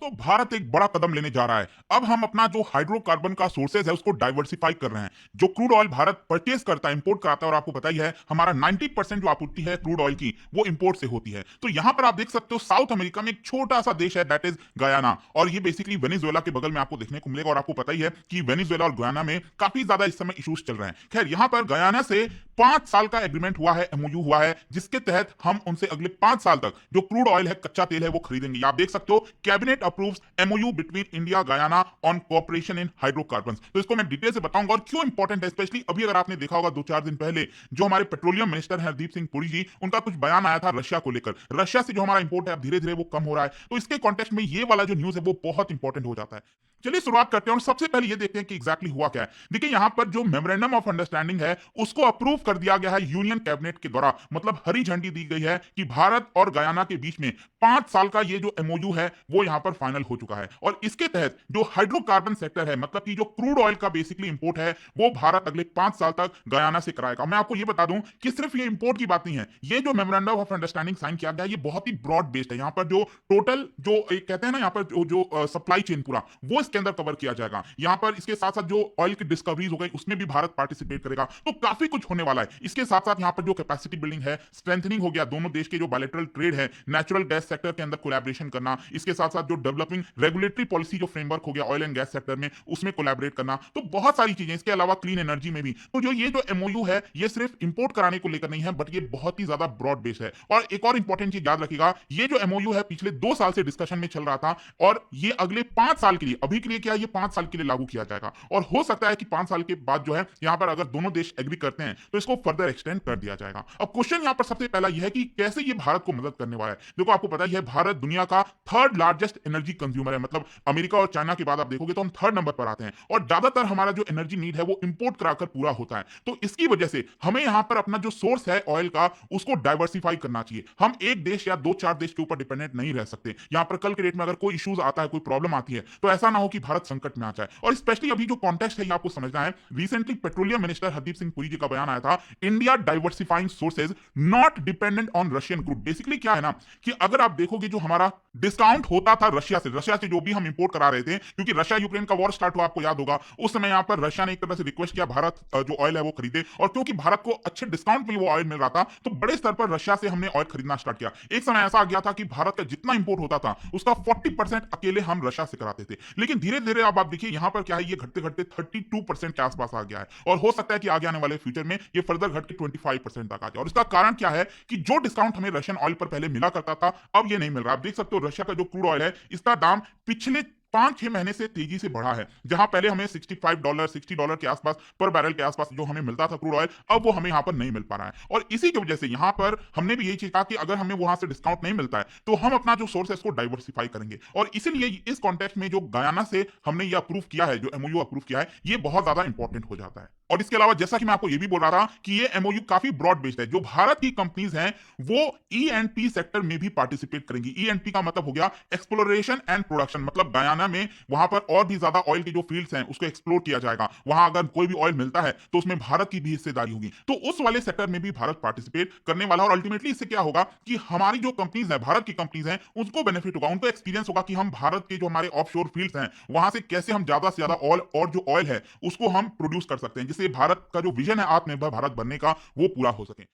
दोस्तों भारत एक बड़ा कदम लेने जा रहा है। अब हम अपना जो हाइड्रोकार्बन का सोर्सेज है उसको डाइवर्सिफाई कर रहे हैं। जो क्रूड ऑयल भारत परचेज करता है, इंपोर्ट कराता है, और आपको पता ही है हमारा 90% जो आपूर्ति है क्रूड ऑयल की वो इंपोर्ट से होती है। तो यहां पर आप देख सकते हो साउथ अमेरिका में एक छोटा सा देश है, दैट इज गयाना, और ये बेसिकली वेनेजुएला के बगल में आपको देखने को मिलेगा। और आपको पता ही है कि वेनेजुएला और गयाना में काफी ज्यादा इस समय इश्यूज चल रहे हैं। खैर यहां पर गयाना से 5 साल का एग्रीमेंट हुआ है, एमओयू हुआ है, जिसके तहत हम उनसे अगले 5 साल तक जो क्रूड ऑयल है, कच्चा तेल है, वो खरीदेंगे। आप देख सकते हो cabinet approves MOU between India Guyana on cooperation in hydrocarbons. तो इसको मैं डिटेल से बताऊंगा और क्यों इंपॉर्टेंट है। स्पेशली अभी अगर आपने देखा होगा 2-4 दिन पहले जो हमारे पेट्रोलियम मिनिस्टर हैं हरदीप सिंह पुरी जी, उनका कुछ बयान आया था रशिया को लेकर। रशिया से जो हमारा इंपोर्ट है अब धीरे धीरे वो कम हो रहा है। तो इसके कॉन्टेक्स्ट में ये वाला जो न्यूज है वो बहुत इंपॉर्टेंट हो जाता है। चलिए शुरुआत करते हैं और सबसे पहले ये देखते हैं कि एग्जैक्टली हुआ क्या है। देखिए यहां पर जो मेमोरेंडम ऑफ अंडरस्टैंडिंग है उसको अप्रूव कर दिया गया है यूनियन कैबिनेट के द्वारा। मतलब हरी झंडी दी गई है कि भारत और गयाना के बीच में 5 साल का ये जो एमओयू है वो यहां पर फाइनल हो चुका है। और इसके तहत जो हाइड्रोकार्बन सेक्टर है, मतलब कि जो क्रूड ऑयल का बेसिकली इंपोर्ट है, वो भारत अगले 5 साल तक गयाना से कराएगा। मैं आपको ये बता दूं कि सिर्फ ये इंपोर्ट की बात नहीं है, ये जो मेमोरेंडम ऑफ अंडरस्टैंडिंग साइन किया गया है ये बहुत ही ब्रॉड बेस्ड है। यहाँ पर जो टोटल जो कहते हैं ना, यहाँ पर जो सप्लाई चेन पूरा वो इसके अंदर कवर किया जाएगा। यहाँ पर इसके साथ साथ जो ऑयल की डिस्कवरीज हो गई उसमें भी भारत पार्टिसिपेट करेगा। तो काफी कुछ होने वाला है। इसके साथ साथ यहाँ पर जो कैपेसिटी बिल्डिंग है, स्ट्रेंथनिंग हो गया, दोनों देश के जो बायलैटरल ट्रेड है, नेचुरल गैस सेक्टर के अंदर कोलैबोरेशन करना, इसके साथ साथ जो डेवलपिंग रेगुलेटरी पॉलिसी जो फ्रेमवर्क हो गया ऑयल एंड गैस सेक्टर में, उसमें कोलैबोरेट करना। तो बहुत सारी चीजें, इसके अलावा क्लीन एनर्जी में भी। तो जो ये जो एमओयू है ये सिर्फ इंपोर्ट कराने को लेकर नहीं है, बट ये बहुत ही ज्यादा ब्रॉड बेस है। और एक और इंपॉर्टेंट चीज याद रखिएगा, ये जो एमओयू है पिछले 2 साल से डिस्कशन में चल रहा था और ये अगले 5 साल के लिए, अभी के लिए क्या, ये 5 साल के लिए लागू किया जाएगा। और हो सकता है कि 5 साल के बाद जो है यहां पर अगर दोनों देश एग्री करते हैं तो इसको फर्दर एक्सटेंड कर दिया जाएगा। अब क्वेश्चन यहां पर सबसे पहला यह है कि कैसे ये भारत को मदद करने वाला है। देखो आपको पता ही है भारत दुनिया का थर्ड लार्जेस्ट एनर्जी कंज्यूमर है। मतलब अमेरिका और चाइना के बाद आप देखोगे तो हम थर्ड नंबर पर आते हैं और ज्यादातर हमारा जो एनर्जी नीड है वो इंपोर्ट कराकर पूरा होता है। तो इसकी वजह से हमें यहां पर अपना जो सोर्स है ऑयल का उसको डाइवर्सिफाई करना चाहिए। हम एक देश या 2-4 देश के ऊपर डिपेंडेंट नहीं रह सकते। यहां पर कल के डेट में अगर कोई इश्यूज आता है, कोई प्रॉब्लम आती है, तो ऐसा ना हो कि भारत संकट में आ जाए। और स्पेशली अभी जो कॉन्टेक्स्ट है ये आपको समझना है। Recently petroleum minister Hardeep Singh Puri ji का बयान आया था, India diversifying sources not dependent on Russian crude. Basically क्या है ना कि अगर आप देखोगे जो हमारा डिस्काउंट होता था रशिया से जो भी हम इंपोर्ट करा रहे थे, क्योंकि रशिया यूक्रेन का वॉर स्टार्ट हुआ आपको याद होगा, उस समय यहां पर रशिया ने एक तरह से रिक्वेस्ट किया भारत जो ऑयल है वो खरीदे, और क्योंकि भारत को अच्छे डिस्काउंट में वो ऑयल मिल रहा था तो बड़े स्तर पर रशिया से हमने ऑयल खरीदना स्टार्ट किया। एक समय ऐसा आ गया था कि भारत का जितना इंपोर्ट होता था उसका 40% अकेले हम रशिया से कराते थे। लेकिन धीरे धीरे अब आप देखिए यहां पर क्या है, ये घटते घटते 32% के आसपास आ गया है और हो सकता है कि आगे आने वाले फ्यूचर में ये फर्दर घट के 25% तक आ जाए। और इसका कारण क्या है कि जो डिस्काउंट हमें रशियन ऑयल पर पहले मिला करता था अब ये नहीं मिल रहा। आप देख सकते हो रशिया का जो क्रूड ऑयल है इसका दाम पिछले 5-6 महीने से तेजी से बढ़ा है। जहां पहले हमें $65 $60 के आसपास पर बैरल के आसपास जो हमें मिलता था क्रूड ऑयल, अब वो हमें यहां पर नहीं मिल पा रहा है। और इसी की वजह से यहां पर हमने भी यही चीज कहा कि अगर हमें वहां से डिस्काउंट नहीं मिलता है तो हम अपना जो सोर्स है इसको डाइवर्सिफाई करेंगे। और इसीलिए इस कॉन्टेक्स्ट में जो गयाना से हमने ये अप्रूव किया है, जो एमओयू अप्रूव किया है, ये बहुत ज्यादा इंपॉर्टेंट हो जाता है। और इसके अलावा जैसा कि मैं आपको ये भी बोल रहा था कि ये एमओयू काफी ब्रॉड बेस्ड है। जो भारत की कंपनीज हैं वो ई&पी सेक्टर में भी पार्टिसिपेट करेंगी। ई&पी का मतलब हो गया एक्सप्लोरेशन एंड प्रोडक्शन। मतलब गयाना में वहां पर और भी ज्यादा ऑयल की जो फील्ड्स हैं उसको एक्सप्लोर किया जाएगा। वहां अगर कोई भी ऑयल मिलता है तो उसमें भारत की भी हिस्सेदारी होगी। तो उस वाले सेक्टर में भी भारत पार्टिसिपेट करने वाला है। और अल्टीमेटली इससे क्या होगा कि हमारी जो कंपनीज है, भारत की कंपनीज हैं, उनको बेनिफिट होगा, उनको एक्सपीरियंस होगा कि हम भारत के जो हमारे ऑफशोर फील्ड्स हैं वहां से कैसे हम ज्यादा से ज्यादा ऑयल और जो ऑयल है उसको हम प्रोड्यूस कर सकते हैं, जिससे भारत का जो विजन है आत्मनिर्भर भारत बनने का वो पूरा हो सके।